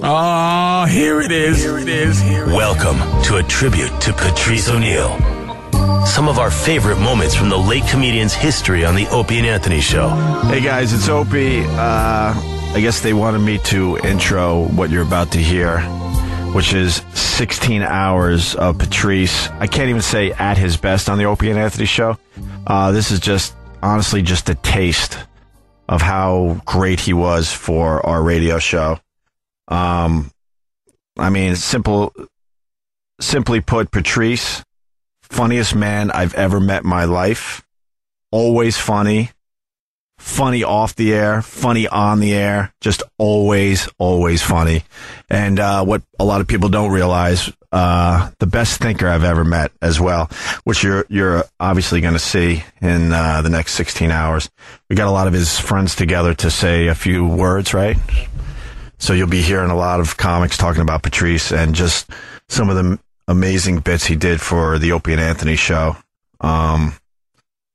Oh, here it is. Welcome to a tribute to Patrice O'Neal. Some of our favorite moments from the late comedian's history on the Opie and Anthony Show. Hey guys, it's Opie. I guess they wanted me to intro what you're about to hear, which is 16 hours of Patrice. I can't even say at his best on the Opie and Anthony Show. This is just, honestly, just a taste of how great he was for our radio show. I mean, simply put, Patrice, funniest man I've ever met in my life. Always funny off the air, funny on the air, just always funny. And what a lot of people don't realize, the best thinker I've ever met as well, which you're obviously going to see in the next 16 hours. We got a lot of his friends together to say a few words, right? So you'll be hearing a lot of comics talking about Patrice and just some of the amazing bits he did for the Opie and Anthony Show.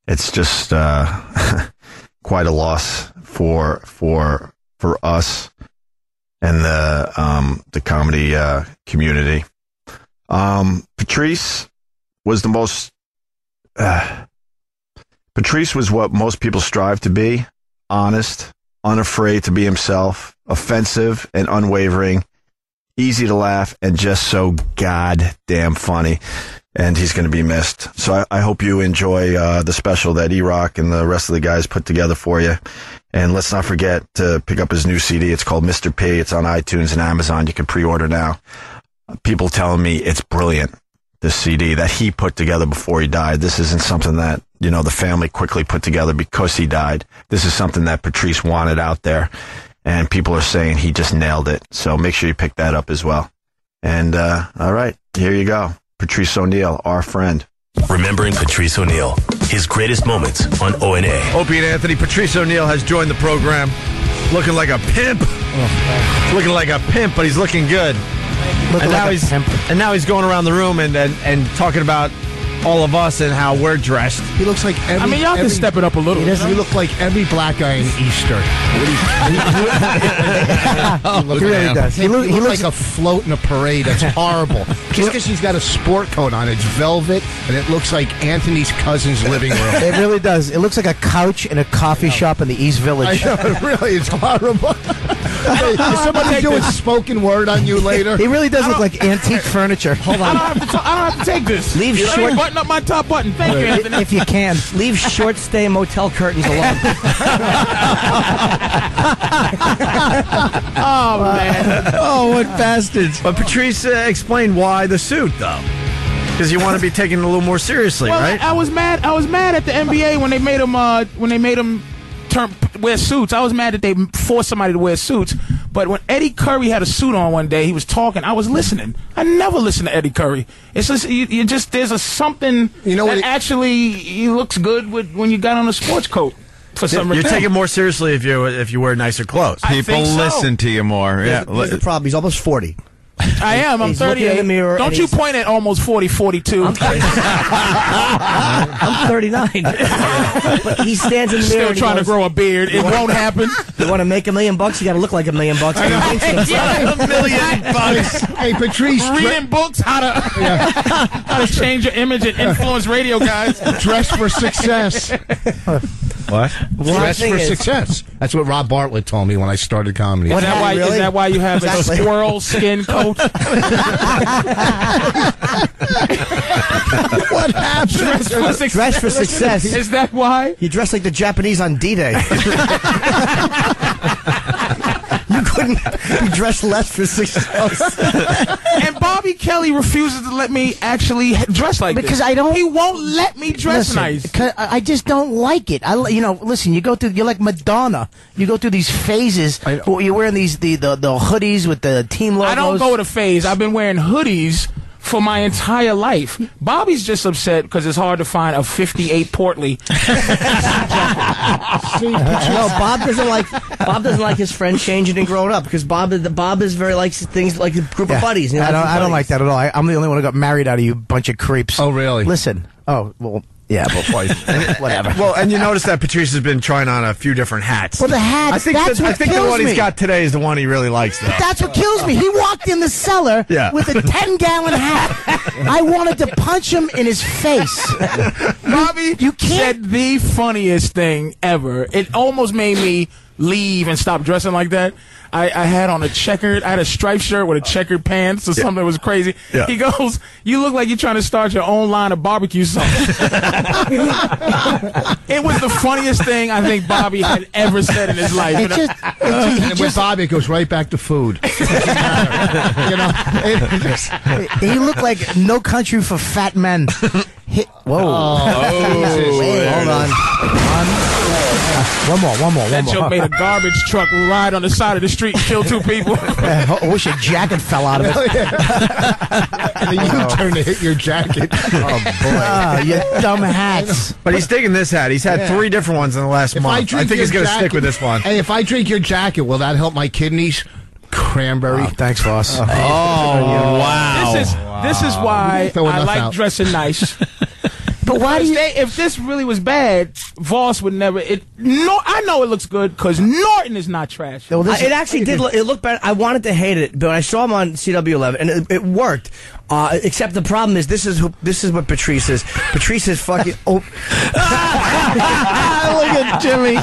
It's just quite a loss for us and the comedy community. Patrice was Patrice was what most people strive to be: honest, unafraid to be himself, offensive and unwavering, easy to laugh, and just so goddamn funny. And he's going to be missed. So I hope you enjoy the special that E-Rock and the rest of the guys put together for you. And let's not forget to pick up his new CD. It's called Mr. P. It's on iTunes and Amazon. You can pre-order now. People telling me it's brilliant, this CD that he put together before he died. This isn't something that, the family quickly put together because he died. This is something that Patrice wanted out there. And people are saying he just nailed it. So make sure you pick that up as well. And, all right, here you go. Patrice O'Neal, our friend. Remembering Patrice O'Neal, his greatest moments on O&A. Opie and Anthony, Patrice O'Neal has joined the program. Looking like a pimp. Looking like a pimp, but he's looking good. And now he's going around the room and talking about all of us and how we're dressed. He looks like y'all can step it up a little. You look like every black guy in Easter. He really does. He looks like a float in a parade. That's horrible. Just because he's got a sport coat on. It's velvet, and it looks like Anthony's cousin's living room. It really does. It looks like a couch in a coffee shop in the East Village. I know, really. It's horrible. Is somebody doing spoken word on you later? He really does look like antique furniture. Hold on. I don't have to take this. Leave short. Button up my top button. Thank you, Anthony. If you can, leave short stay motel curtains alone. Oh man. Oh, what bastards. But Patrice explained why the suit, though. Because you want to be taken a little more seriously, right? I was mad at the NBA when they made them wear suits. I was mad that they forced somebody to wear suits. But when Eddie Curry had a suit on one day, he was talking. I was listening. I never listen to Eddie Curry. It's just there's something that actually he looks good when you got on a sports coat. For some reason, you're taking more seriously if you wear nicer clothes. People listen to you more. Here's the problem. He's almost 40. I am. I'm 38. In the mirror. Don't you point at almost 40, 42. I'm 39. But he stands in the mirror. Still trying to grow a beard. It won't happen. You want to make $1 million? You got to look like $1 million. $1 million. Hey, Patrice. Reading books how to change your image and influence radio guys. Dress for success. What? Dress for success. That's what Rob Bartlett told me when I started comedy. Is that why you have a squirrel skin coat? What happened? Dress for success. Is that why? You dress like the Japanese on D-Day. You couldn't be dressed less for success. And Bobby Kelly refuses to let me actually dress like because this. He won't let me dress nice. I just don't like it. Listen, you're like Madonna. You go through these phases. You're wearing the hoodies with the team logos. I don't go with a phase. I've been wearing hoodies for my entire life. Bobby's just upset because it's hard to find a 58 portly. No, Bob doesn't like his friends changing and growing up because Bob is very likes things like a group of buddies. I don't like that at all. I'm the only one who got married out of you bunch of creeps. Oh, really? Listen. Oh, well. Yeah, but whatever. Well, and you notice that Patrice has been trying on a few different hats. Well, the hats, I think what the kills one me. he's got today is the one he really likes, though. That's what kills me. He walked in the cellar with a 10-gallon hat. I wanted to punch him in his face. Bobby, you can't. said the funniest thing ever. It almost made me leave and stop dressing like that. I had on I had a striped shirt with a checkered pants or something that was crazy. Yeah. He goes, "You look like you're trying to start your own line of barbecue sauce." It was the funniest thing I think Bobby had ever said in his life. And with Bobby, it goes right back to food. He looked like No Country for Fat Men. Whoa. Hold on. One more. That joke made a garbage truck ride on the side of the street and kill 2 people. I wish your jacket fell out of it. And then you turn to hit your jacket. Oh, boy. You dumb hats. But he's digging this hat. He's had 3 different ones in the last month. I think he's going to stick with this one. Hey, if I drink your jacket, will that help my kidneys? Cranberry. Thanks, Vos. Wow. This is why I like dressing nice. But why do you? If this really was bad, Vos would never. I know it looks good because Norton is not trash. It actually did. It looked better. I wanted to hate it, but I saw him on CW11, and it worked. Except the problem is this is what Patrice is. Patrice is fucking. Look at Jimmy.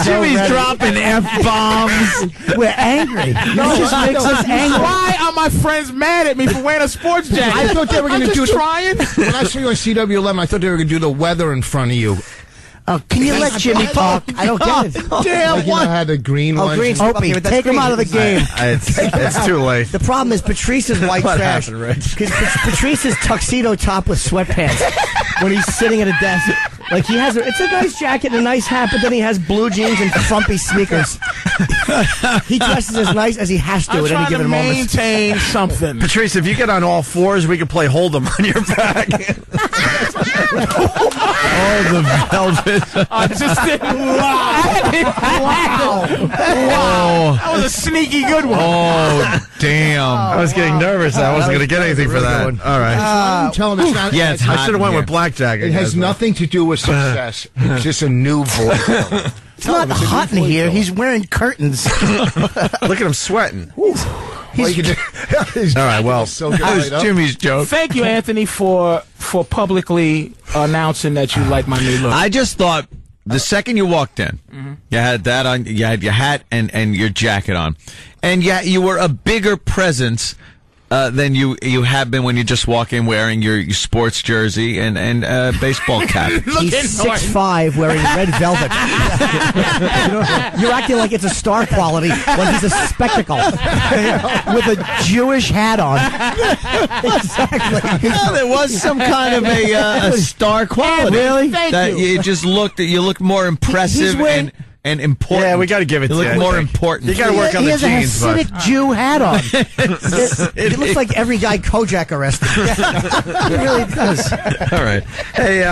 Jimmy's dropping F-bombs. We're angry. Just makes us angry. Why are my friends mad at me for wearing a sports jacket? I thought they were going to do trying. When I saw you on CW11, I thought they were going to do the weather in front of you. Oh, can you let Jimmy talk? I don't get it. Damn, like, I had the green one. Opie, take him out of the game. It's too late. The problem is Patrice is white trash. Because Patrice is tuxedo top with sweatpants when he's sitting at a desk. Like it's a nice jacket and a nice hat, but then he has blue jeans and frumpy sneakers. He dresses as nice as he has to at any given moment. Maintain something. Patrice, if you get on all 4s, we can play Hold'em on your back. The velvet. I just did. Wow. That was a sneaky good one. Oh, damn. I was getting nervous. I wasn't going to get anything for that. All right. Tell him it's not. Yeah, it's I hot should have went in with blackjack. It has nothing to do with success. It's just a new voice. It's not hot in here. He's wearing curtains. Look at him sweating. All right, well, That was Jimmy's joke. Thank you, Anthony, for publicly announcing that you like my new look. I just thought the second you walked in, you had that on, you had your hat and your jacket on, and you were a bigger presence than you have been when you just walk in wearing your sports jersey and baseball cap. He's 6'5", wearing red velvet. You're acting like it's a star quality when he's a spectacle with a Jewish hat on. Exactly. Well, there was some kind of a star quality. Really? Thank you. You looked more impressive and important. Yeah, we got to give it to you. You look more important. You got to work on the jeans. He has a Hasidic Jew hat on. It looks like every guy Kojak arrested. It really does. All right. Hey,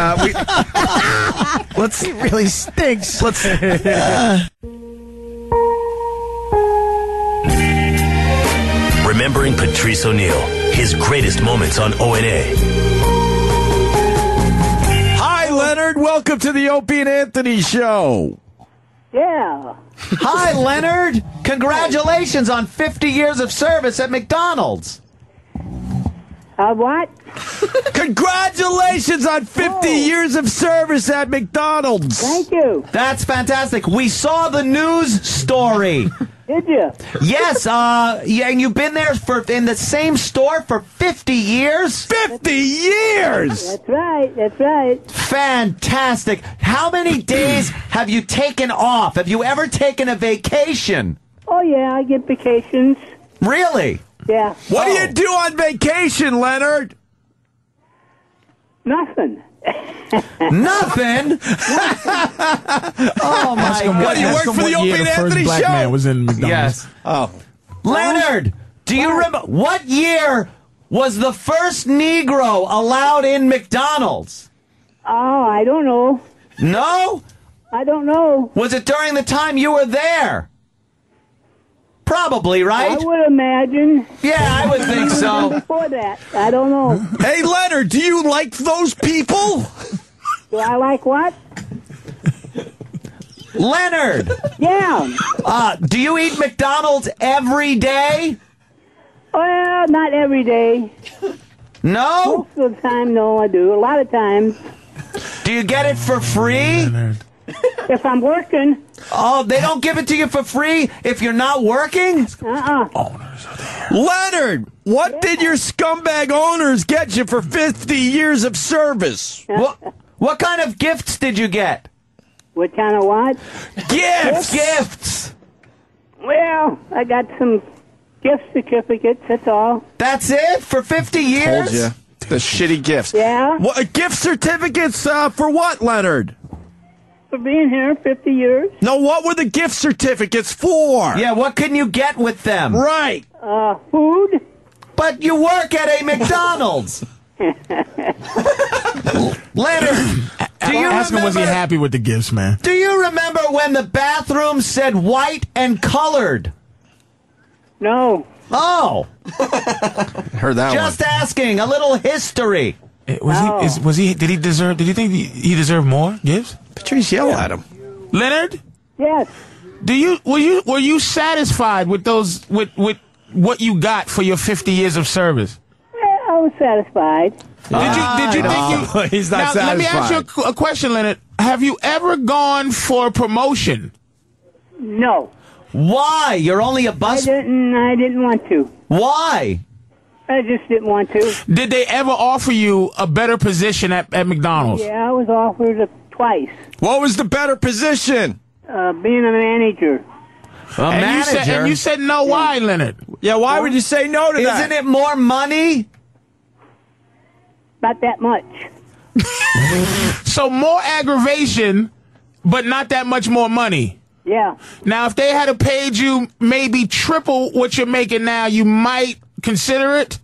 He really stinks. Remembering Patrice O'Neal, his greatest moments on O&A. Hi, Leonard. Welcome to the Opie and Anthony Show. Yeah. Hi, Leonard. Congratulations on 50 years of service at McDonald's. What? Congratulations on 50 years of service at McDonald's. Thank you. That's fantastic. We saw the news story. Did you? Yes, and you've been there in the same store for 50 years? 50 years! That's right. That's right. Fantastic. How many days have you taken off? Have you ever taken a vacation? Oh, yeah, I get vacations. Really? Yeah. What do you do on vacation, Leonard? Nothing. Nothing? Oh, my God. What, you work for the Opie and Anthony Show? Black man was in McDonald's. Yes. Oh. Leonard, do you remember what year was the first Negro allowed in McDonald's? Oh, I don't know. No? I don't know. Was it during the time you were there? Probably, right? I would imagine. Yeah, I would think so. Before that, I don't know. Hey, Leonard, do you like those people? Do I like what? Leonard, Yeah. do you eat McDonald's every day? Well, not every day. No? Most of the time, no, I do. A lot of times. Do you get it for free? If I'm working. Oh, they don't give it to you for free if you're not working? Leonard, what did your scumbag owners get you for 50 years of service? What kind of gifts did you get? What kind of what? Gifts! Well, I got some gift certificates, that's all. That's it? For 50 years? Told you. The shitty gifts. Yeah, What, gift certificates for what, Leonard? for being here 50 years. No, what were the gift certificates for? Yeah, what can you get with them? Right. Food. But you work at a McDonald's. Leonard, do you Ask him, was he remember? happy with the gifts, man? Do you remember when the bathroom said white and colored? No. Oh, Heard that just one. asking. A little history. Was he? Did he deserve? Did you think he deserved more gifts? Patrice, yell at him. Leonard, Yes. were you satisfied with those with what you got for your 50 years of service? Yeah, I was satisfied. Did you think you? He's not now, let me ask you a question, Leonard. Have you ever gone for a promotion? No. Why? You're only a I bus. didn't want to. Why? I just didn't want to. Did they ever offer you a better position at McDonald's? Yeah, I was offered it twice. What was the better position? Being a manager. A manager. And you said no. Why, Leonard? Yeah, why would you say no to that? Isn't it more money? Not that much. So more aggravation, but not that much more money. Yeah. Now, if they had paid you maybe triple what you're making now, you might consider it.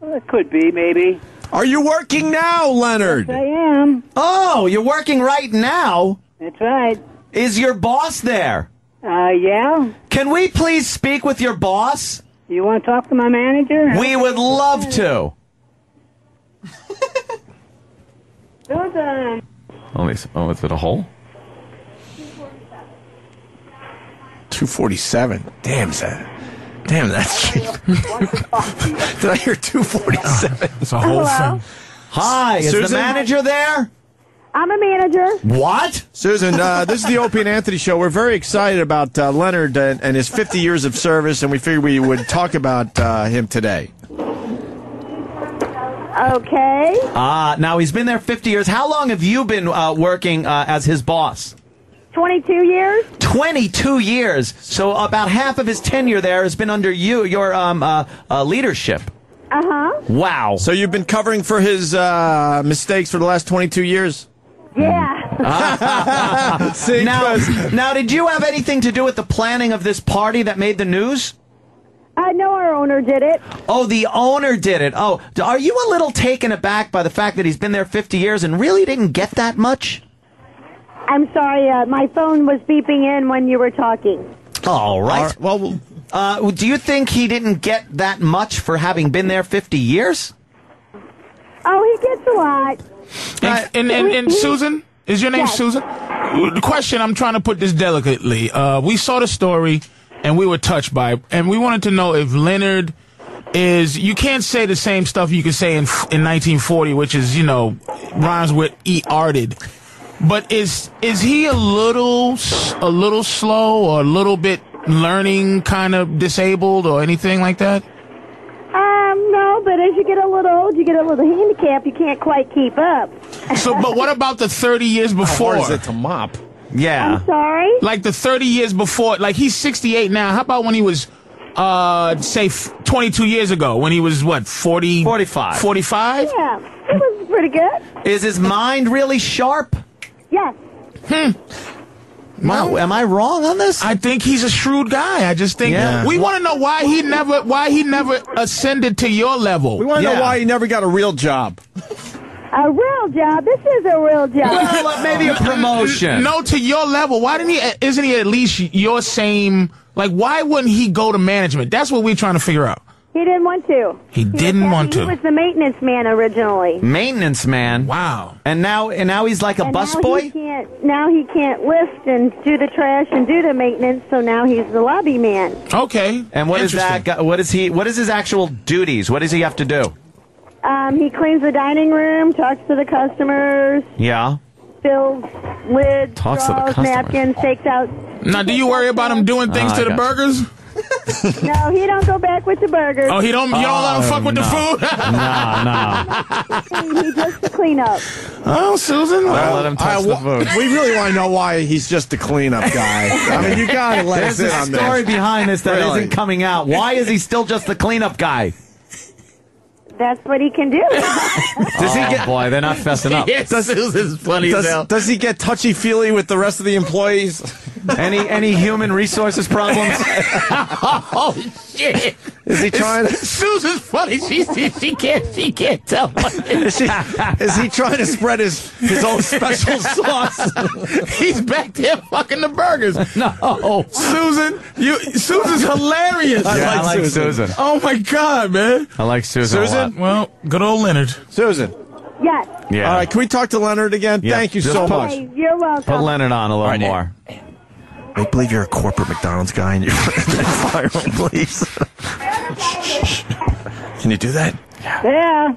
Well, it could be, maybe. Are you working now, Leonard? I am. Oh, you're working right now. That's right. Is your boss there? Yeah. Can we please speak with your boss? You want to talk to my manager? We would love to. Susan. Oh, is it a hole? 247. Damn, that's cheap. Did I hear 247? It's a whole thing. Hi, is the Susan? manager there? I'm a manager. What? Susan, this is the Opie and Anthony show. We're very excited about Leonard and his 50 years of service, and we figured we would talk about him today. Okay. Now he's been there 50 years. How long have you been working as his boss? 22 years. 22 years. So about half of his tenure there has been under your leadership. Uh-huh. Wow. So you've been covering for his mistakes for the last 22 years? Yeah. See, Now, did you have anything to do with the planning of this party that made the news? I know our owner did it. Oh, the owner did it. Oh, are you a little taken aback by the fact that he's been there 50 years and really didn't get that much? I'm sorry, my phone was beeping in when you were talking. All right. well, Do you think he didn't get that much for having been there 50 years? Oh, he gets a lot. And Susan, is your name Yes. Susan? The question, I'm trying to put this delicately. We saw the story, and we were touched by it, and we wanted to know if Leonard is, you can't say the same stuff you could say in 1940, which is, rhymes with E-arted. But is he a little slow or a little bit learning kind of disabled or anything like that? No, but as you get a little old, you get a little handicap. You can't quite keep up. But what about the 30 years before? How hard is it to mop? Yeah. I'm sorry? Like the 30 years before, like he's 68 now. How about when he was, say, 22 years ago, when he was, 45? 45? Yeah, it was pretty good. Is his mind really sharp? Yes. Wow, am I wrong on this? I think he's a shrewd guy. I just think we want to know why he never ascended to your level. We want to know why he never got a real job. A real job. This is a real job. Well, maybe a promotion. No, to your level. Why didn't he? Isn't he at least your same? Like, why wouldn't he go to management? That's what we're trying to figure out. He didn't want to. He didn't want to. He was the maintenance man originally. Maintenance man. Wow. And now he's like a busboy? Now he can't lift and do the trash and do the maintenance, so now he's the lobby man. Okay. And what is that? What is his actual duties? What does he have to do? He cleans the dining room, talks to the customers, Yeah. fills lids, Talks to the straws, customers. napkins, takes out... Now, do you worry about him doing things to the burgers? No, he don't go back with the burgers. Oh, you don't let him fuck with the food? No. He just the cleanup. Oh, Susan. Well, let him touch the food. We really want to know why he's just the cleanup guy. I mean, you got to let us in on There's a story this. behind this that Really? isn't coming out. Why is he still just the cleanup guy? That's what he can do. Does he get? Boy, they're not fessing up. Yes, Susan's funny as hell. Does he get touchy-feely with the rest of the employees? Any human resources problems? Oh, shit. Is he trying to... Susan's funny. She can't tell. Is he trying to spread his own special sauce? He's back there fucking the burgers. No. Susan's hilarious. I like Susan. Oh my God, man. I like Susan. Susan? Well, good old Leonard. Susan. Yes. Yeah. All right, can we talk to Leonard again? Yeah. Thank you Just so put- much. Hey, you're welcome. Put Leonard on a little more. Make believe you're a corporate McDonald's guy and you're fire him, please. Can you do that? Yeah.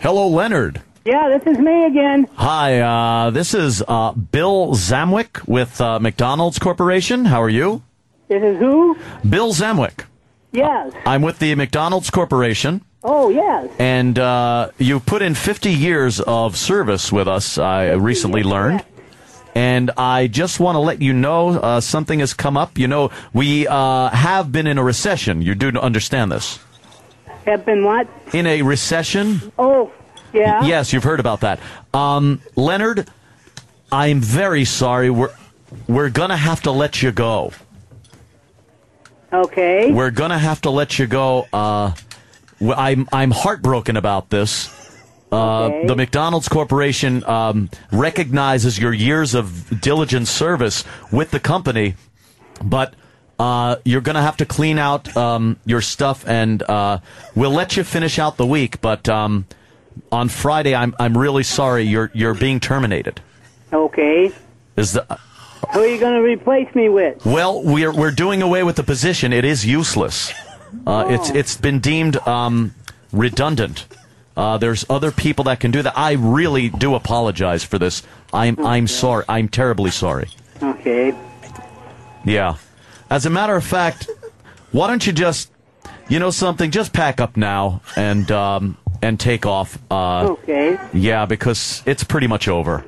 Hello, Leonard. Yeah, this is me again. Hi, this is Bill Zamwick with McDonald's Corporation. How are you? This is who? Bill Zamwick. Yes. I'm with the McDonald's Corporation. Oh, yes. And you put in 50 years of service with us, I recently learned. And I just want to let you know something has come up. You know, we have been in a recession. You do understand this. Have been what? In a recession? Oh, yeah. Yes, you've heard about that. Leonard, I'm very sorry. We're going to have to let you go. Okay. We're going to have to let you go. I'm heartbroken about this. Okay. The McDonald's Corporation recognizes your years of diligent service with the company, but you're going to have to clean out your stuff, and we'll let you finish out the week. But on Friday, I'm really sorry you're being terminated. Okay. Who are you going to replace me with? Well, we're doing away with the position. It is useless. It's been deemed redundant. There's other people that can do that. I really do apologize for this. I'm sorry. I'm terribly sorry. Okay. Yeah. As a matter of fact, why don't you just, something? Just pack up now and take off. Okay. Yeah, because it's pretty much over.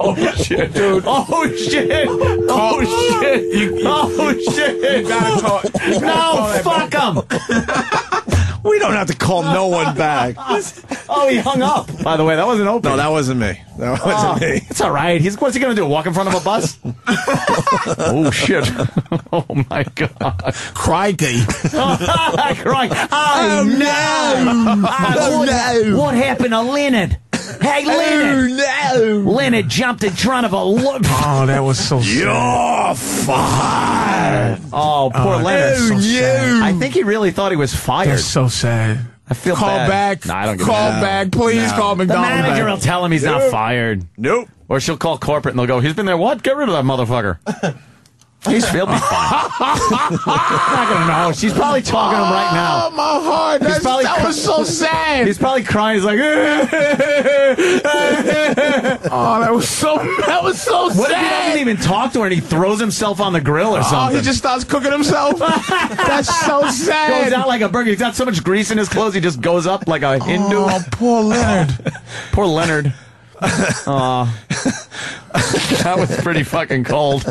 Oh shit, dude! Oh shit! Oh shit! Oh shit! You gotta talk. No, fuck him! We don't have to call no one back. Oh, he hung up. By the way, that wasn't Opie. No, that wasn't me. That wasn't me. It's all right. What's he gonna do? Walk in front of a bus? Oh shit! Oh my god! Crikey! Crying. Oh no! Oh no! What happened to Leonard? Hey, Leonard! Oh, no! Leonard jumped in front of a... Oh, that was so sad. You're fired! Oh, poor Leonard. so sad. I think he really thought he was fired. That's so sad. I feel Call bad. back. No, I don't give Call a damn. back. Please call The McDonald's manager back. will tell him he's not fired. Nope. Or she'll call corporate and they'll go, he's been there what? Get rid of that motherfucker. He'll be fine. Not gonna know. She's probably talking to him right now. Oh, my heart. That was so sad. He's probably crying. He's like, Oh, that was so sad. what if he doesn't even talk to her and he throws himself on the grill or Oh, something? he just starts cooking himself? That's so sad. goes out like a burger. He's got so much grease in his clothes, he just goes up like a Hindu. Oh, poor Leonard. Poor Leonard. That was pretty fucking cold.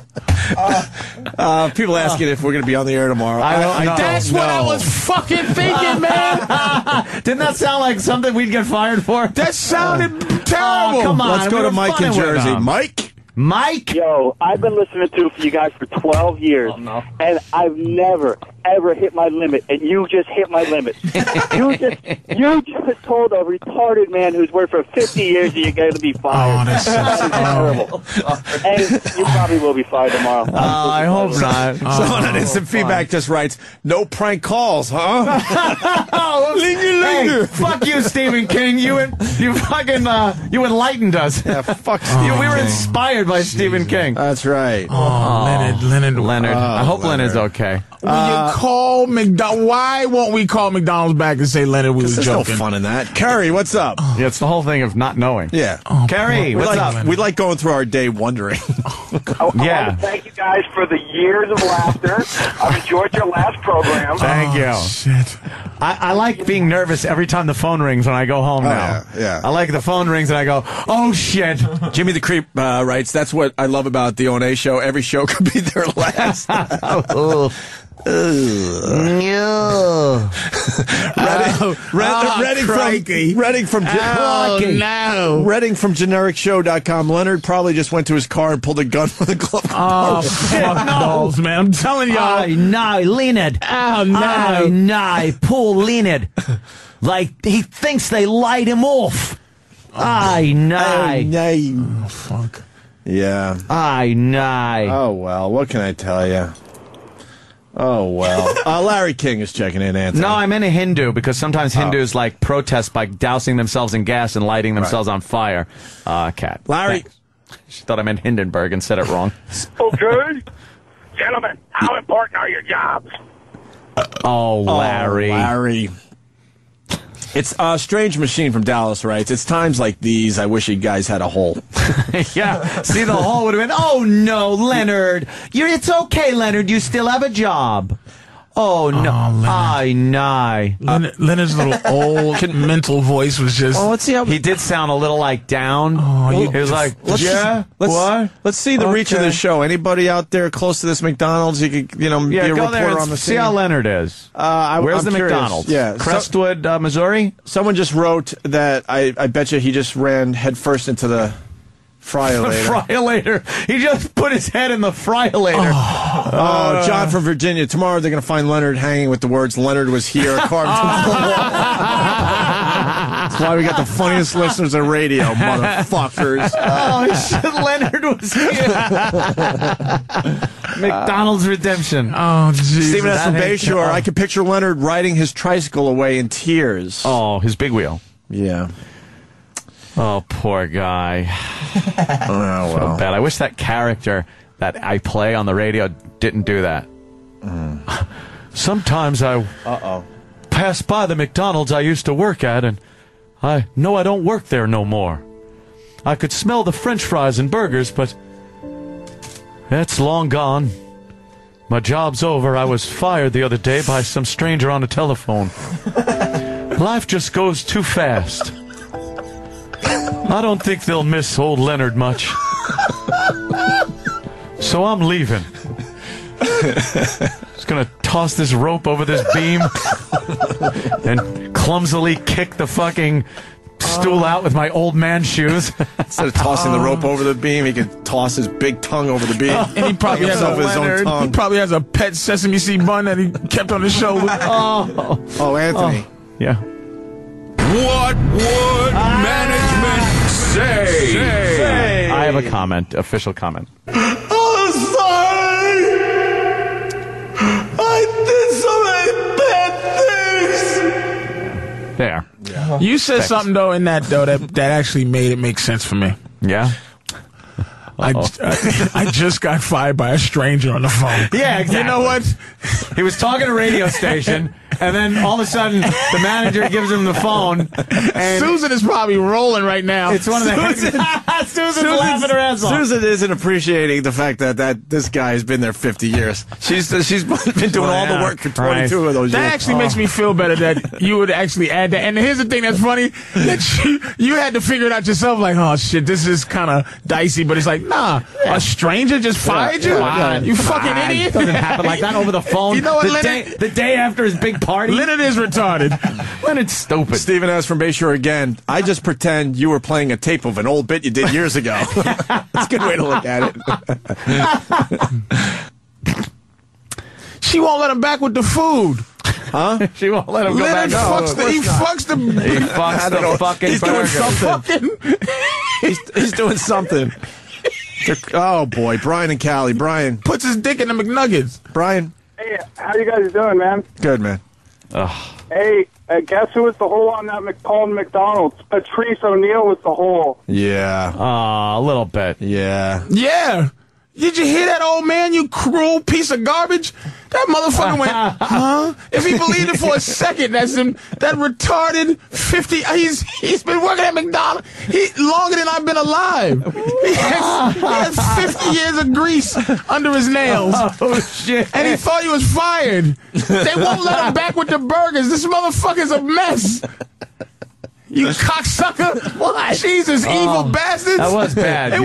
People asking if we're going to be on the air tomorrow. I don't know. That's what I was fucking thinking, man. Didn't that sound like something we'd get fired for? That sounded terrible. Oh, come on. Let's go we to were Mike in funning with Jersey. him. Mike? Mike? Yo, I've been listening to you guys for 12 years, and I've never, ever hit my limit, and you just hit my limit. you just told a retarded man who's worked for 50 years that you're going to be fired. That's terrible. And you probably will be fired tomorrow. I hope not. Someone on instant feedback just writes, "No prank calls, huh?" Hey, fuck you, Stephen King. You enlightened us. Yeah, fuck We were inspired by Stephen King. That's right. Leonard. I hope Leonard's okay. When you call McDonald, why won't we call McDonald's back and say Leonard was There's joking? no fun in that. Kerry, what's up? Yeah, it's the whole thing of not knowing. Yeah. Kerry, what's up? We like going through our day wondering. I want to thank you guys for the years of laughter. I've enjoyed your last program. Thank you. Shit. I like being nervous every time the phone rings when I go home now. Yeah. I like the phone rings and I go, oh, shit. Jimmy the Creep writes, that's what I love about the O&A show. Every show could be their last. Reading from GenericShow.com. Leonard probably just went to his car and pulled a gun with a glove. Oh, fuck balls, man. I'm telling y'all. No, Leonard. Oh, no. No, poor Leonard. Like, he thinks they light him off. Oh, Fuck. Yeah. Oh, well, what can I tell you? Oh, well. Larry King is checking in, Anthony. No, I meant a Hindu because sometimes Hindus like protest by dousing themselves in gas and lighting themselves on fire. Cat. Larry. Thanks. She thought I meant Hindenburg and said it wrong. Okay. Gentlemen, how important are your jobs? Larry. Larry. It's a Strange Machine from Dallas writes, it's times like these I wish you guys had a hole. Yeah, see, the hole would have been, oh, no, Leonard. It's okay, Leonard. You still have a job. Oh, no. Leonard's little old mental voice was just... Oh, let's see how... He did sound a little, like, down. He was like, Let's see the reach of the show. Anybody out there close to this McDonald's, you could, be a go reporter there on the see scene? how Leonard is. Where's I'm the curious. McDonald's? Yeah. Crestwood, Missouri? Someone just wrote that I bet you he just ran headfirst into the fryer-lator. Fryer-lator. He just put his head in the fryer-lator. John from Virginia. Tomorrow they're going to find Leonard hanging with the words, Leonard was here, carved into the wall. That's why we got the funniest listeners on radio, motherfuckers. Oh, shit, Leonard was here. McDonald's redemption. Oh, Jesus. Stephen S. from Bayshore. I could picture Leonard riding his tricycle away in tears. Oh, his big wheel. Yeah. Oh, poor guy. Oh, well. So bad. I wish that character that I play on the radio didn't do that. Sometimes I pass by the McDonald's I used to work at, and I know I don't work there no more. I could smell the French fries and burgers, but it's long gone. My job's over. I was fired the other day by some stranger on the telephone. Life just goes too fast. I don't think they'll miss old Leonard much. So I'm leaving. Just gonna toss this rope over this beam and clumsily kick the fucking stool out with my old man shoes. Instead of tossing the rope over the beam, he could toss his big tongue over the beam. And he probably has his own tongue. He probably has a pet sesame seed bun that he kept on his shoulder. Anthony. Yeah. What would management say? I have a comment, official comment. Oh, sorry. I did so many bad things. There. Yeah. You said something though in that that actually made it make sense for me. Yeah. I just got fired by a stranger on the phone. Yeah, exactly. You know what? He was talking to a radio station, and then all of a sudden, the manager gives him the phone. And Susan is probably rolling right now. It's one of the Susan's laughing her ass off. Susan isn't appreciating the fact that this guy has been there 50 years. She's been doing all the work for 22 of those years. That actually makes me feel better that you would actually add that. And here's the thing that's funny, that you had to figure it out yourself, like, oh shit, this is kind of dicey, but it's like, Nah, a stranger just fired you? You fucking idiot. Doesn't happen like that over the phone. You know what, Leonard? The day after his big party. Leonard is retarded. Leonard's stupid. Stephen S. from Bayshore again. I just pretend you were playing a tape of an old bit you did years ago. That's a good way to look at it. She won't let him back with the food. Huh? She won't let him go back. He fucks the fucking He's doing something. He's doing something. Oh, boy. Brian and Callie. Brian. Puts his dick in the McNuggets. Brian. Hey, how you guys doing, man? Good, man. Hey, guess who was the hole on that McDonald's? Patrice O'Neal was the hole. Yeah. A little bit. Yeah. Yeah. Did you hear that old man, you cruel piece of garbage? That motherfucker went, huh? If he believed it for a second, that's him. That retarded 50. He's been working at McDonald's longer than I've been alive. He has 50 years of grease under his nails. Oh, shit. And he thought he was fired. They won't let him back with the burgers. This motherfucker's a mess. You cocksucker! What? Jesus, evil bastards! That was bad. It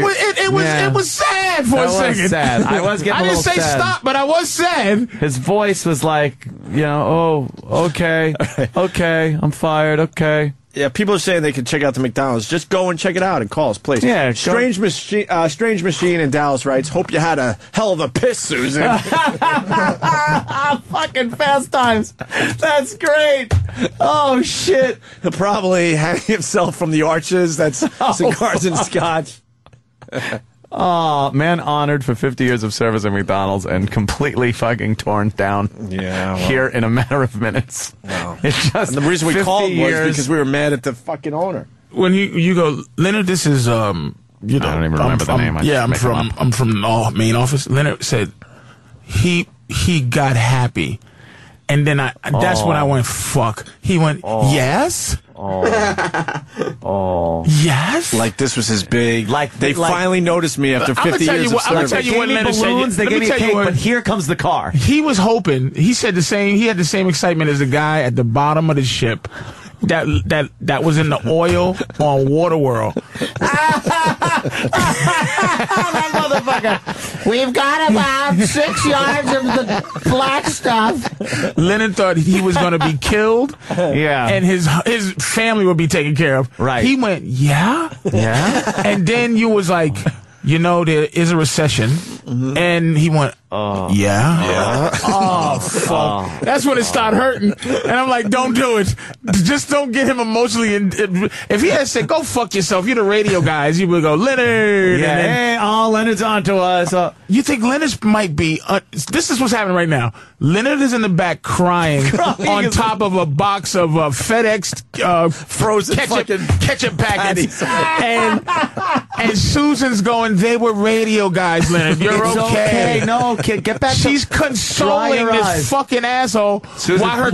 was sad for a second. Was sad. I was getting. I didn't say sad. Stop, but I was sad. His voice was like, okay, I'm fired. Okay. Yeah, people are saying they can check out the McDonald's. Just go and check it out and call us, please. Yeah, Strange Machine in Dallas writes, hope you had a hell of a piss, Susan. Fucking Fast Times. That's great. Oh, shit. He'll probably hang himself from the arches. That's cigars and scotch. Oh, man honored for 50 years of service at McDonald's and completely fucking torn down here in a matter of minutes. Wow. It's just and the reason we called years. was because we were mad at the fucking owner. When you go, Leonard, this is, I don't even remember the name. I'm from the main office. Leonard said he got happy. And then that's when I went, fuck. He went, yes? Yes? Like this was his big. They finally noticed me after 50 years of service. They gave me balloons, they gave me cake, but here comes the car. He was hoping. He said he had the same excitement as the guy at the bottom of the ship that was in the oil on Waterworld. That motherfucker. We've got about 6 yards of the black stuff. Leonard thought he was going to be killed. Yeah. And his family would be taken care of. Right. He went, yeah? Yeah. And then you was like, there is a recession. Mm-hmm. And he went, yeah. Oh, fuck. That's when it started hurting. And I'm like, don't do it. Just don't get him emotionally. If he had said, go fuck yourself, you're the radio guys, you would go, Leonard. Yeah. Hey, Leonard's on to us. You think Leonard might be, this is what's happening right now. Leonard is in the back crying on top of a box of FedEx frozen ketchup packets. and Susan's going, they were radio guys, Leonard. You're okay. No, kid, get back. She's consoling this fucking asshole while her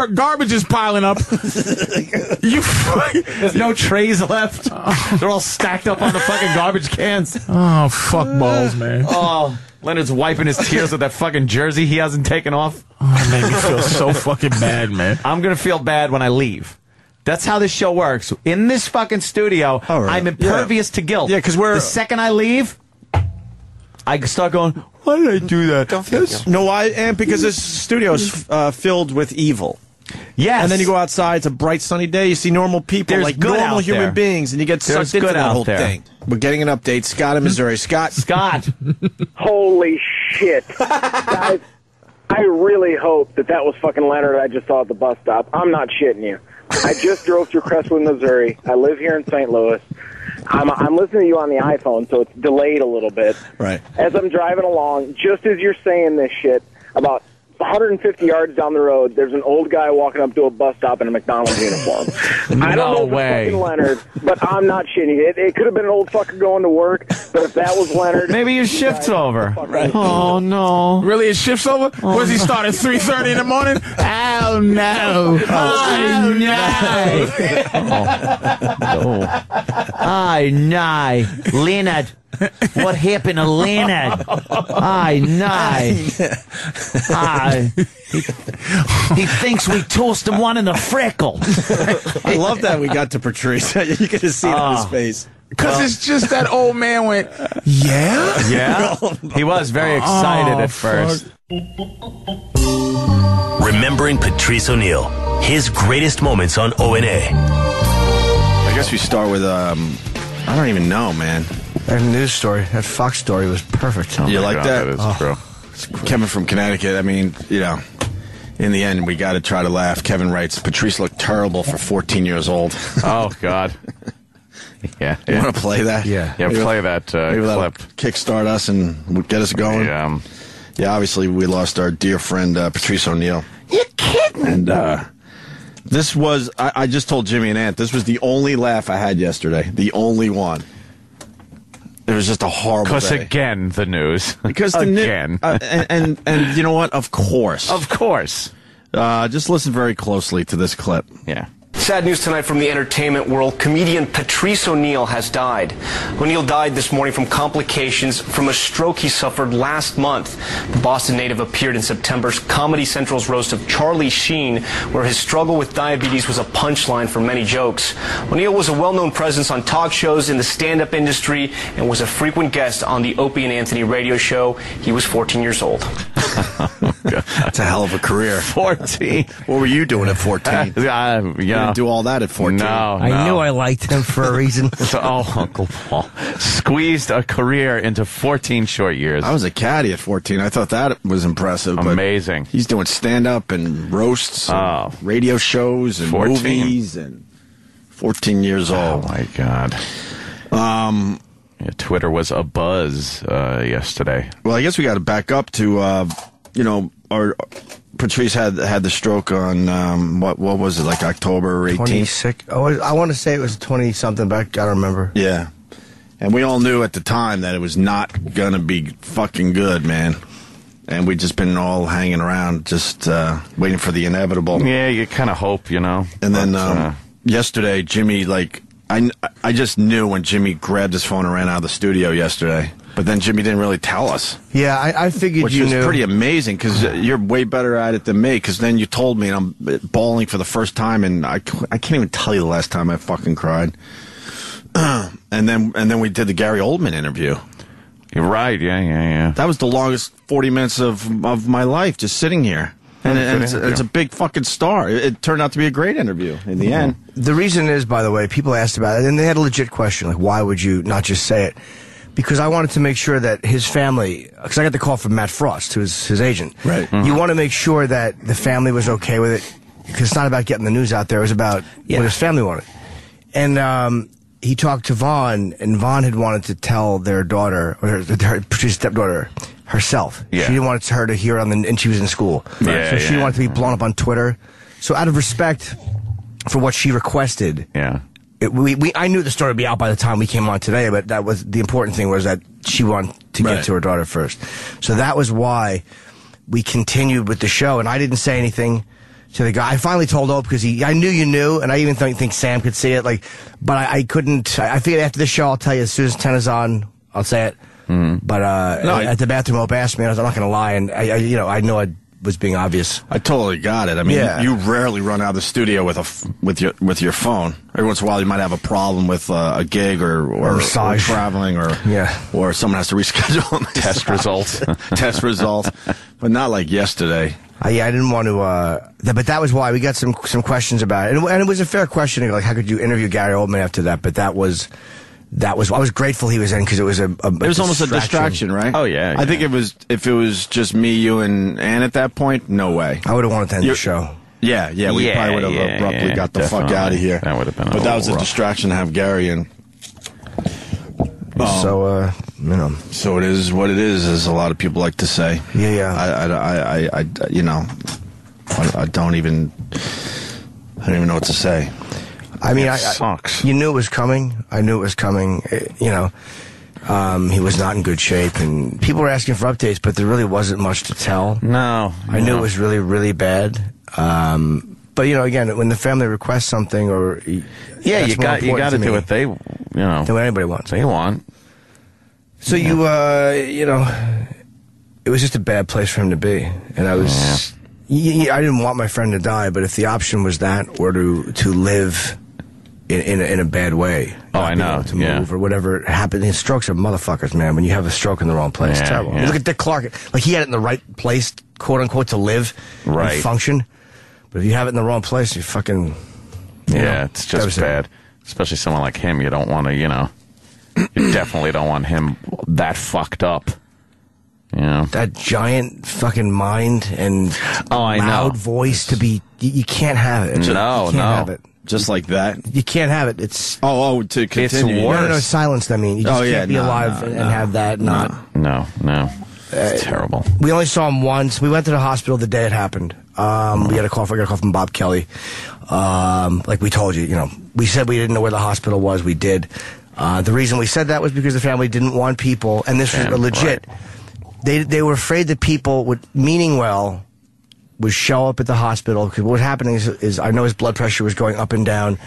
garbage is piling up. There's no trays left. They're all stacked up on the fucking garbage cans. Oh, fuck balls, man. Oh, Leonard's wiping his tears with that fucking jersey he hasn't taken off. Oh, it made me feel so fucking bad, man. I'm going to feel bad when I leave. That's how this show works. In this fucking studio, I'm impervious to guilt. Yeah, because the second I leave, I start going, why did I do that? Don't feel no, why? And because this studio is filled with evil. Yes. And then you go outside, it's a bright sunny day, you see normal people, There's like good normal out human there. beings, and you get sucked into that whole thing. We're getting an update. Scott in Missouri. Scott. Holy shit. Guys, I really hope that was fucking Leonard I just saw at the bus stop. I'm not shitting you. I just drove through Crestwood, Missouri. I live here in St. Louis. I'm listening to you on the iPhone, so it's delayed a little bit. Right. As I'm driving along, just as you're saying this shit, about 150 yards down the road, there's an old guy walking up to a bus stop in a McDonald's uniform. I don't know if it's fucking Leonard, but I'm not shitting you. It could have been an old fucker going to work, but if that was Leonard... Maybe his shift's over. Right. Oh, no. Really, his shift's over? Was he start at 3:30 in the morning? Oh, no. Oh, no. I know. Leonard. What happened to Leonard? I know. He thinks we tossed him one in the freckle. I love that we got to Patrice. You could have seen it on his face. Because it's just that old man went, yeah? Yeah? He was very excited at first. Remembering Patrice O'Neal, his greatest moments on O&A. I guess we start with, I don't even know, man. That news story, that Fox story was perfect. You like God, that? That is true. Kevin from Connecticut, I mean, you know, in the end, we got to try to laugh. Kevin writes, Patrice looked terrible for 14 years old. Oh, God. Yeah. You want to play that? Yeah, play that maybe clip. Kickstart us and get us going. Yeah, obviously, we lost our dear friend, Patrice O'Neal. You're kidding. And this was, I just told Jimmy and Ant, this was the only laugh I had yesterday. The only one. It was just a horrible day. Because again, the news. Because again. And you know what? Of course. Of course. Just listen very closely to this clip. Yeah. Sad news tonight from the entertainment world. Comedian Patrice O'Neal has died. O'Neal died this morning from complications from a stroke he suffered last month. The Boston native appeared in September's Comedy Central's roast of Charlie Sheen, where his struggle with diabetes was a punchline for many jokes. O'Neal was a well-known presence on talk shows in the stand-up industry and was a frequent guest on the Opie and Anthony radio show. He was 14 years old. That's a hell of a career. 14. What were you doing at 14? You didn't do all that at 14. No, I knew I liked him for a reason. Uncle Paul squeezed a career into 14 short years. I was a caddy at 14. I thought that was impressive. Amazing. He's doing stand-up and roasts, and radio shows, and 14. movies, and 14 years old. Oh, my God. Twitter was a buzz yesterday. Well, I guess we got to back up to, our Patrice had the stroke on, what was it, like October 18th? 26. I want to say it was 20-something, but I don't remember. Yeah. And we all knew at the time that it was not going to be fucking good, man. And we'd just been all hanging around, just waiting for the inevitable. Yeah, you kind of hope, And then yesterday, Jimmy, I just knew when Jimmy grabbed his phone and ran out of the studio yesterday. But then Jimmy didn't really tell us. Yeah, I figured which you was knew. Pretty amazing, because you're way better at it than me, because then you told me, and I'm bawling for the first time, and I can't even tell you the last time I fucking cried. And then we did the Gary Oldman interview. You're right, yeah. That was the longest 40 minutes of my life, just sitting here. And it's a big fucking star. It turned out to be a great interview in the end. The reason is, by the way, people asked about it, and they had a legit question, like, why would you not just say it? Because I wanted to make sure that his family, because I got the call from Matt Frost, who's his agent. Right. Mm-hmm. You want to make sure that the family was okay with it, because it's not about getting the news out there. It was about what his family wanted. And he talked to Vaughn, and Vaughn had wanted to tell their daughter, or her stepdaughter, herself. Yeah. She didn't want her to hear and she was in school. Yeah, so she wanted to be blown up on Twitter. So out of respect for what she requested, I knew the story would be out by the time we came on today, but that was the important thing, was that she wanted to get to her daughter first. So that was why we continued with the show, and I didn't say anything to the guy. I finally told Opie, because I knew you knew, and I even think Sam could see it. But I couldn't. I figured after the show, I'll tell you as soon as 10 is on, I'll say it. But at the bathroom, Opie asked me, and I'm not going to lie, and I know I was being obvious. I totally got it. I mean, you rarely run out of the studio with your phone. Every once in a while, you might have a problem with a gig or traveling, or someone has to reschedule test results. But not like yesterday. I didn't want to. But that was why we got some questions about it, and it was a fair question. Like, how could you interview Gary Oldman after that? But that was. I was grateful he was in, because it was it was almost a distraction, right? Oh yeah. I think if it was just me, you, and Ann at that point, no way. I would have wanted to end the show. Yeah, we probably would have abruptly got the fuck out of here. That would have been. But that was a distraction to have Gary in. So So it is what it is, as a lot of people like to say. Yeah. I don't even know what to say. I mean, sucks. You knew it was coming. I knew it was coming. He was not in good shape, and people were asking for updates, but there really wasn't much to tell. No. I knew it was really, really bad. But again, when the family requests something, or you got to do what they, than what anybody wants. They want. So it was just a bad place for him to be, and I was. I didn't want my friend to die, but if the option was that, or to live in a bad way. Oh, I know. To move or whatever happened. His strokes are motherfuckers, man. When you have a stroke in the wrong place, it's terrible. Look at Dick Clark. Like, he had it in the right place, quote unquote, to live and function. But if you have it in the wrong place, you fucking... it's just bad. Especially someone like him. You don't want to, you definitely don't want him that fucked up. That giant fucking mind and loud voice to be... You can't have it. You can't have it. Just like that? You can't have it. It's... to continue. It's worse. No, silenced, I mean. You just can't be alive and have that not... No. It's terrible. We only saw him once. We went to the hospital the day it happened. We got a call from Bob Kelly. Like we told you, we said we didn't know where the hospital was. We did. The reason we said that was because the family didn't want people, and this was legit. Right. They were afraid that people would show up at the hospital, because what was happening is I know his blood pressure was going up and down,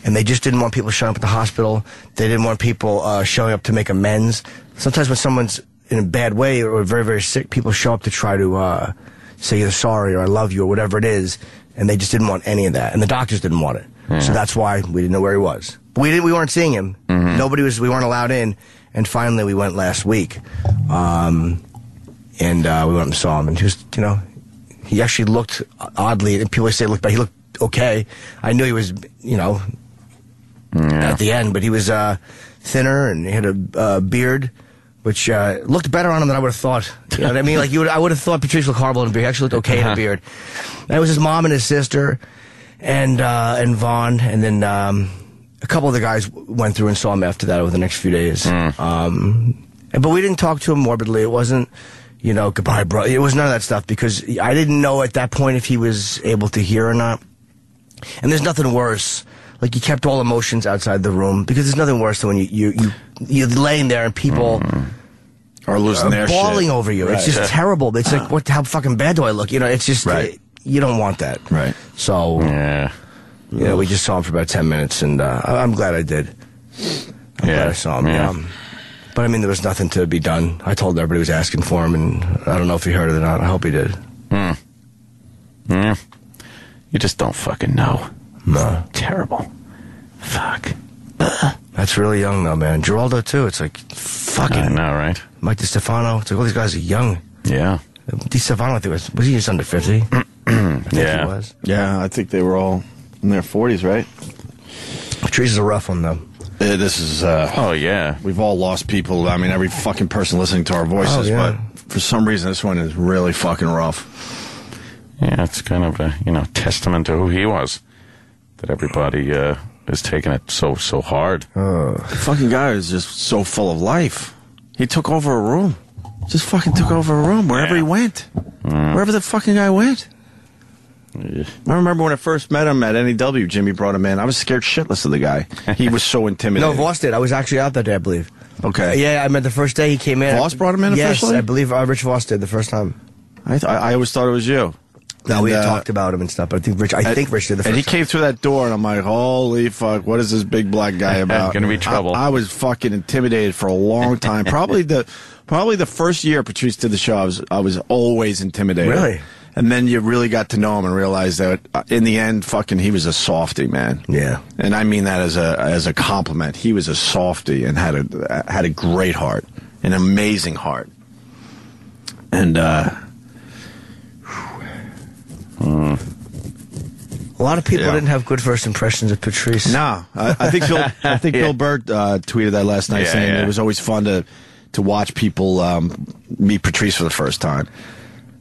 and they just didn't want people showing up at the hospital. They didn't want people showing up to make amends. Sometimes when someone's in a bad way or very, very sick, people show up to try to say they're sorry or I love you or whatever it is, and they just didn't want any of that, and the doctors didn't want it. So that's why we didn't know where he was. We weren't seeing him. We weren't allowed in, and finally we went last week, and we went and saw him, and he was, he actually looked oddly, and people say he looked okay. I knew he was, at the end, but he was thinner, and he had a beard, which looked better on him than I would have thought. You know what I mean? Like, I would have thought Patrice looked horrible in a beard. He actually looked okay in a beard. That was his mom and his sister, and Vaughn, and then a couple of the guys went through and saw him after that over the next few days. But we didn't talk to him morbidly. It wasn't, goodbye, bro. It was none of that stuff, because I didn't know at that point if he was able to hear or not. And there's nothing worse. Like, you kept all emotions outside the room, because there's nothing worse than when you're laying there and people are losing their shit, bawling over you. Right. It's just terrible. It's like, how fucking bad do I look? It's just, you don't want that. Right. So, we just saw him for about 10 minutes, and I'm glad I did. I'm glad I saw him. Yeah. But I mean, there was nothing to be done. I told everybody was asking for him, and I don't know if he heard it or not. I hope he did. Yeah. You just don't fucking know. No. Terrible. Fuck. That's really young, though, man. Geraldo, too. It's like, fucking... I know, right? Mike DiStefano. It's like, all these guys are young. Yeah. DiStefano, I think, was he just under 50? I think he was. Yeah, I think they were all in their 40s, right? Patrice is a rough one, though. This is... oh, yeah. We've all lost people. I mean, every fucking person listening to our voices, but for some reason, this one is really fucking rough. Yeah, it's kind of a, testament to who he was. That everybody is taking it so hard. The fucking guy is just so full of life. He took over a room. Just fucking took over a room wherever he went. Wherever the fucking guy went. I remember when I first met him at NEW, Jimmy brought him in. I was scared shitless of the guy. He was so intimidating. No, Vos did. I was actually out that day, I believe. Okay. Yeah, I meant the first day he came in. Vos brought him in officially? Yes, I believe Rich Vos did the first time. I always thought it was you. No, we had talked about him and stuff, but I think Rich did the first time. And he came through that door, and I'm like, holy fuck, what is this big black guy about? Gonna be trouble. I was fucking intimidated for a long time. Probably the first year Patrice did the show, I was always intimidated. Really? And then you really got to know him and realize that in the end, fucking, he was a softie, man. Yeah. And I mean that as a compliment. He was a softie and had a great heart, an amazing heart. And a lot of people didn't have good first impressions of Patrice. No, I think Bill Burr tweeted that last night, saying it was always fun to watch people meet Patrice for the first time,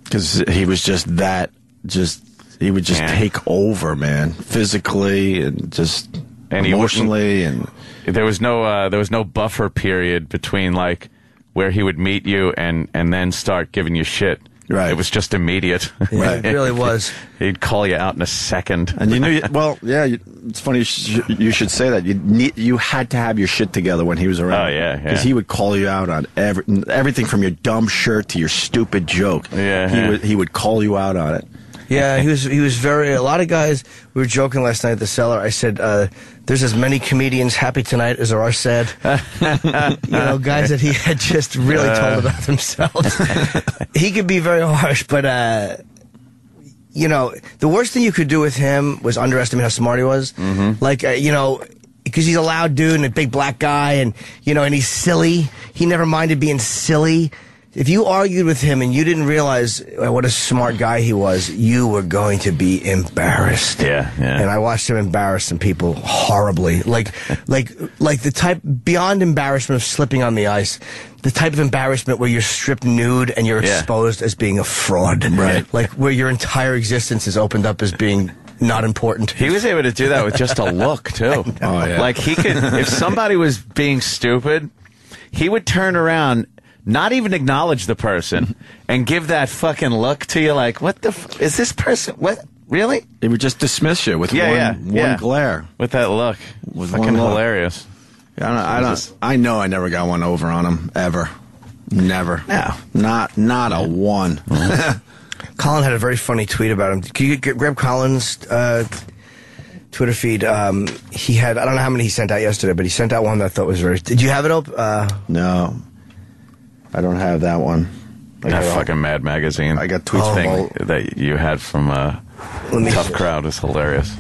because he was he would just take over, man, physically and just emotionally, and there was no buffer period between like where he would meet you and then start giving you shit. Right. It was just immediate. Yeah, it really was. He'd call you out in a second. And it's funny you should say that. You had to have your shit together when he was around. Oh, yeah. Because he would call you out on everything from your dumb shirt to your stupid joke. Yeah. He would call you out on it. Yeah, he was very. A lot of guys. We were joking last night at the cellar. I said, "There's as many comedians happy tonight as there are sad." Guys that he had just really told about themselves. He could be very harsh, but the worst thing you could do with him was underestimate how smart he was. Mm-hmm. Like, because he's a loud dude and a big black guy, and and he's silly. He never minded being silly. If you argued with him and you didn't realize what a smart guy he was, you were going to be embarrassed. Yeah. And I watched him embarrass some people horribly. Like the type, beyond embarrassment of slipping on the ice, the type of embarrassment where you're stripped nude and you're exposed as being a fraud. Right. Like where your entire existence is opened up as being not important. He was able to do that with just a look, too. Oh, yeah. Like, he could, if somebody was being stupid, he would turn around, not even acknowledge the person, and give that fucking look to you like, what the is this person? What? Really? They would just dismiss you with one glare. With that look. With fucking one look. hilarious. I know I never got one over on him, ever. Never. No. Not a one. Colin had a very funny tweet about him. Can you grab Colin's Twitter feed? He had, I don't know how many he sent out yesterday, but he sent out one that I thought was very... Did you have it up? No. I don't have that one. That fucking Mad Magazine. I got tweets thing that you had from Tough Crowd is hilarious.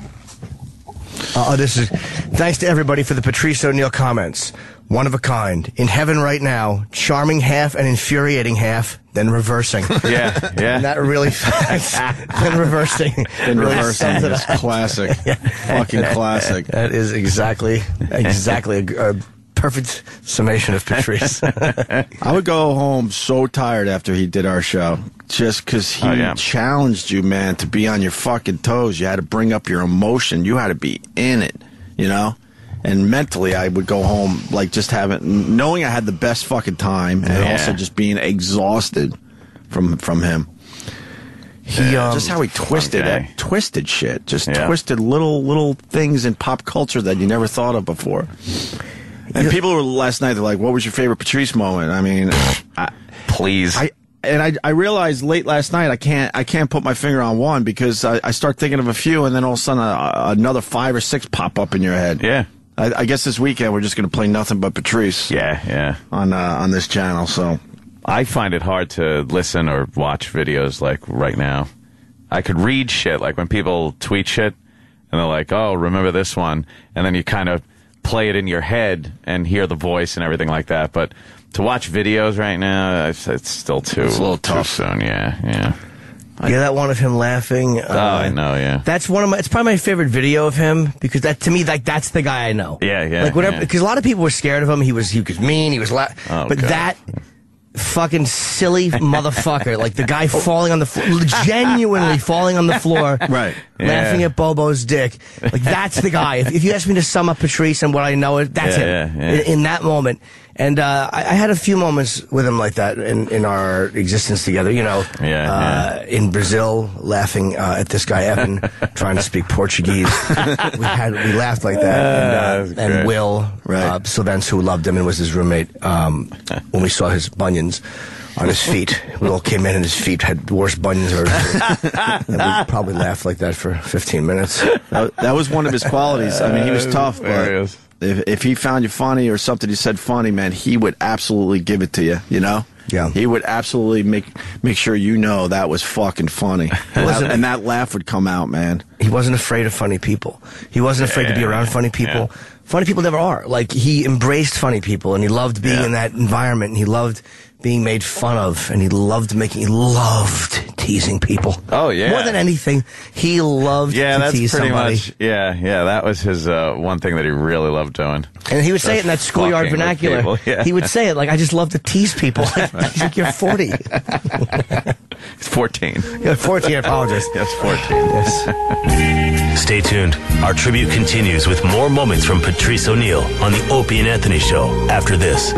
This is thanks to everybody for the Patrice O'Neal comments. One of a kind. In heaven right now, charming half and infuriating half, then reversing. Yeah. And that really then reversing. Then reversing is classic. Fucking classic. That is exactly a perfect summation of Patrice. I would go home so tired after he did our show. Just because he challenged you, man, to be on your fucking toes. You had to bring up your emotion. You had to be in it, And mentally, I would go home, like, just knowing I had the best fucking time, and also just being exhausted from him. Just how he twisted shit. Just twisted little things in pop culture that you never thought of before. And people were last night, they're like, what was your favorite Patrice moment? I mean, please. I realized late last night I can't put my finger on one because I start thinking of a few, and then all of a sudden another 5 or 6 pop up in your head. Yeah. I guess this weekend we're just going to play nothing but Patrice. Yeah. On this channel. So I find it hard to listen or watch videos like right now. I could read shit, like when people tweet shit and they're like, oh, remember this one, and then you kind of play it in your head and hear the voice and everything like that. But to watch videos right now, it's still too... It's a little tough. Too soon, yeah. That one of him laughing. I know, yeah. That's it's probably my favorite video of him, because that, to me, like, that's the guy I know. Yeah. Like, whatever, because a lot of people were scared of him. He was mean, he was but God. that fucking silly motherfucker, like the guy falling on the floor, genuinely falling on the floor, right? Laughing at Bobo's dick. Like, that's the guy. If you ask me to sum up Patrice and what I know, that's him. In that moment. And I had a few moments with him like that in our existence together. In Brazil, laughing at this guy Evan trying to speak Portuguese. we laughed like that. And Will Sylvans, who loved him and was his roommate, when we saw his bunions on his feet. We all came in and his feet had worse bunions. And we probably laughed like that for 15 minutes. That was one of his qualities. I mean, he was tough, but if he found you funny or something you said funny, man, he would absolutely give it to you, Yeah. He would absolutely make sure that was fucking funny. And that laugh would come out, man. He wasn't afraid of funny people. He wasn't afraid to be around funny people. Yeah. Funny people never are. Like, he embraced funny people, and he loved being in that environment, and he loved being made fun of, and he loved teasing people. Oh, yeah. More than anything, he loved to tease somebody. Much, that was his one thing that he really loved doing. And he would say it in that schoolyard vernacular. He would say it like, I just love to tease people. He's like, you're 40. He's 14. You're 14, I apologize. Yes, 14. Yes. Stay tuned. Our tribute continues with more moments from Patrice O'Neal on the Opie and Anthony Show after this.